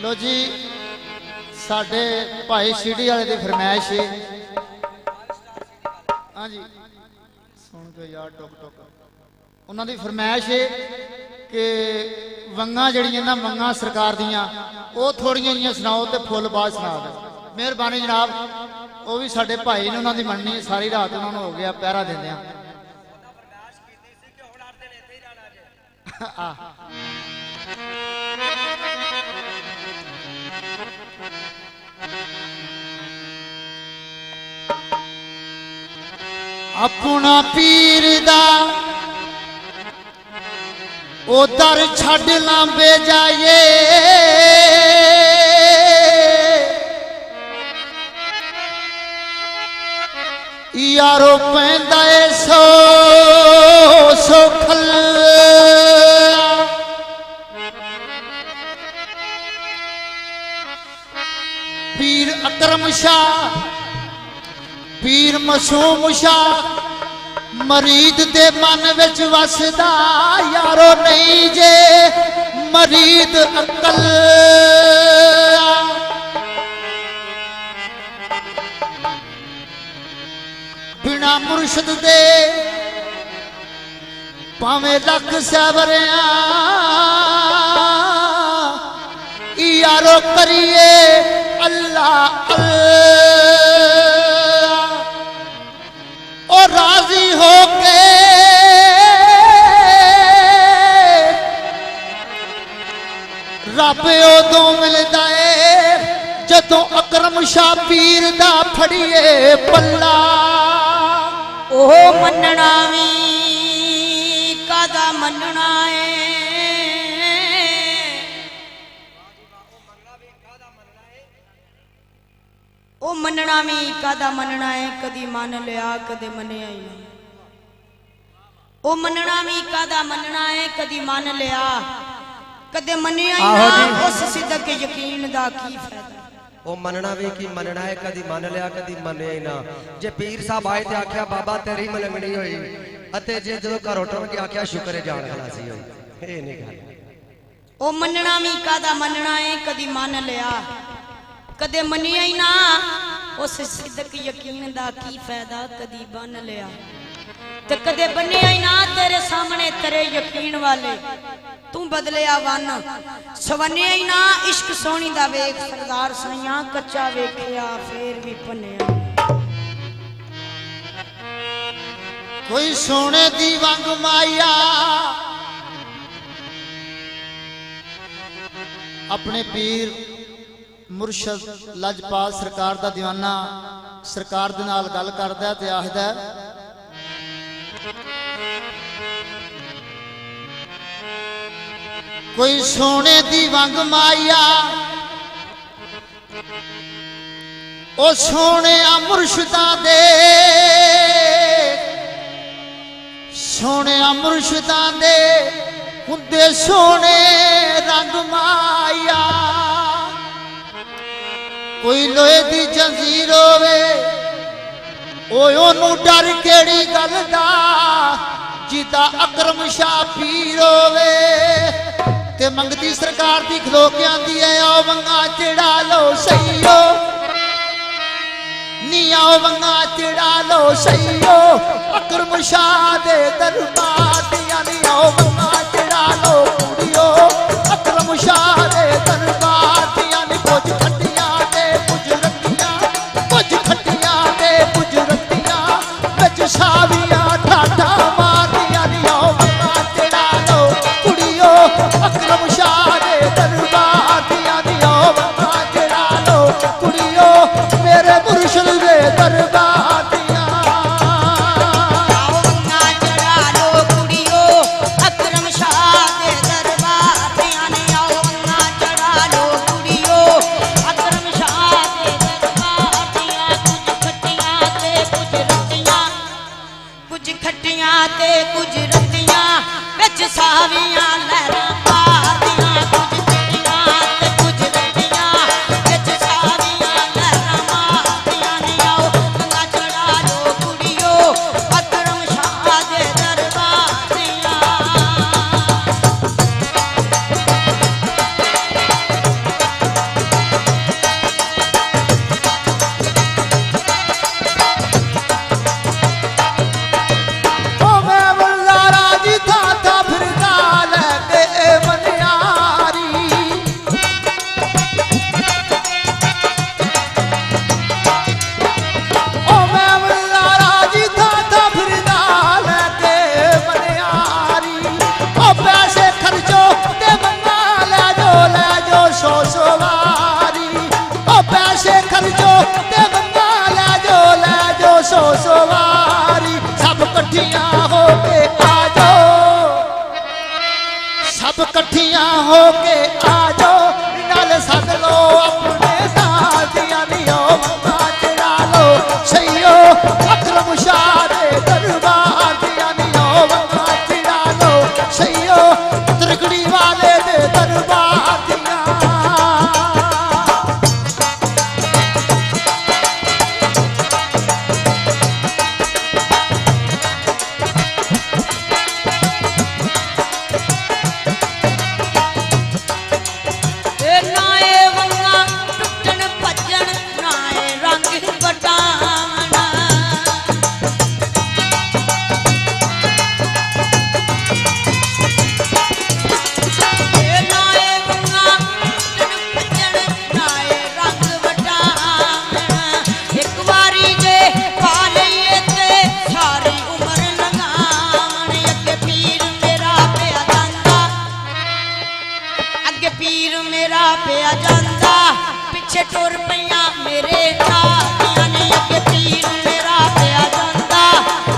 लो जी साडे भाई सीढ़ी वाले की फरमाइश है। हाँ जी सुन के यार टुक टुक उन्होंने फरमाइश है कि वंगा जड़ियां ना मंगा सरकार दियां वो थोड़ियां जिहियां सुनाओ तो फुल बात सुना दे। मेहरबानी जनाब। वो भी साडे भाई ने उन्होंने मननी सारी रात उन्होंने हो गया पहरा देंदे अपना पीर दा ओ दर छड़ लांबे जाए यारो पैंदा ए सो खल पीर अकरम शाह पीर मासूम शाह मरीद दे मन विच वसदा यारो नहीं जे मरीद अकल बिना मुर्शद दे भावें लख सैवरिया यारो करिए अल्लाह और राजी हो के रब उदों मिलदा है जदों अकरम शाह पीर दा फड़िए पल्ला। ओह मनना वी कादा मनना है ओ मनना भी कादा मनना है कदी मन लिया कदे मनिया ही नहीं। ओ मनना भी कादा मनना है कदी मन लिया कदे मनिया ही ना उस सिदक यकीन दा की फायदा। ओ मनना भी की मनना है कदी मन लिया कदी मनिया ही ना। जे पीर साहब आए ते आख्या बाबा तेरी मलंगनी होई अते जे जो घरों टुर के आख्या शुक्र है जान खलासी होई ए नहीं गल। ओ मनना भी कादा मनना है कदी मन लिया कदे मनिया ही ना उस सिदक यकीन दा की फायदा कदी बन लिया ते कदे बनिया ही ना तेरे सामने तेरे यकीन वाले तू बदलिया वन सवनिया ही ना इश्क सोनी दा वेख सरदार सैया कच्चा वेखिया फिर भी पन्निया। कोई सोने दी वंग माया अपने पीर मुर्शद लजपाल सरकार दा दीवाना सरकार दे नाल गल करदा ते आखदा कोई सोने दी वंग माया ओ सोने मुर्शदा दे सोने मुर्शदा दे हुंदे सोने रंग माया। कोई लोहे दी जंजीर होवे ओनू डर केड़ी गल दा जिदा अकरम शाह पीर होवे ते मंगती सरकार दी खलो के आंदी है आओ वंगा चढ़ा लो सईयो नी आओ वंगा चढ़ा लो सईयो अकरम शाह दे दरबार दिया नी आओ वंगा चढ़ा लो कुड़ियो अकरम शाह दे दरबार दिया नी कुछ साविया ठाठा मारिया आओ वंगा चढ़ा लो कुड़ियो अकरम शाह दे दरबार दिया आओ वंगा चढ़ा लो कुड़ियो मेरे मुर्शिद दे दरबार दिया। आओ वंगा चढ़ा लो कुड़ियो अकरम शाह दे दरबार दिया आओ वंगा चढ़ा लो कुड़ियो अकरम शाह दे दरबार दिया। कुछ खट्टियां ते कुछ रत्तियां बिच सावियां लहरां मारदियां कुछ खट्टियां ते कुछ रत्तियां बिच सावियां लहरां मारदियां नी आओ वंगा पैसे खर्चो ते वंगा ले जो सो सवारी सब कट्ठियां हो के आ जाओ सब कट्ठियां हो के आ जाओ नाल सद लो अपने नाल दियां नियो वंगा चढ़ा लो सईयो अकरम शाह दे दरबार दियां नियो वंगा चढ़ा लो सईयो त्रिकड़ी वाले दे दरबार दियां टुर पईयां मेरे नालियां ने अगे पीर मेरा पिया जांदा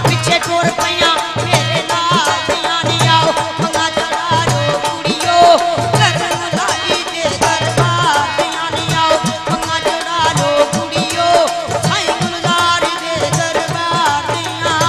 पिछे टुर पईयां मेरे नालियां ने आओ मंगा चढ़ा लो कुड़ियो करन लाई दे दरबार दियां ने आओ मंगा चढ़ा लो कुड़ियो साईं गुलजार दे दरबार दियां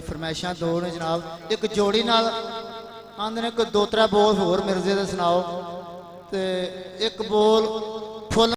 फरमाइशां दो ने जनाब एक जोड़ी नाल आंदे ने कोई दो त्रै बोल होर मिर्जे दे सुनाओ ते एक बोल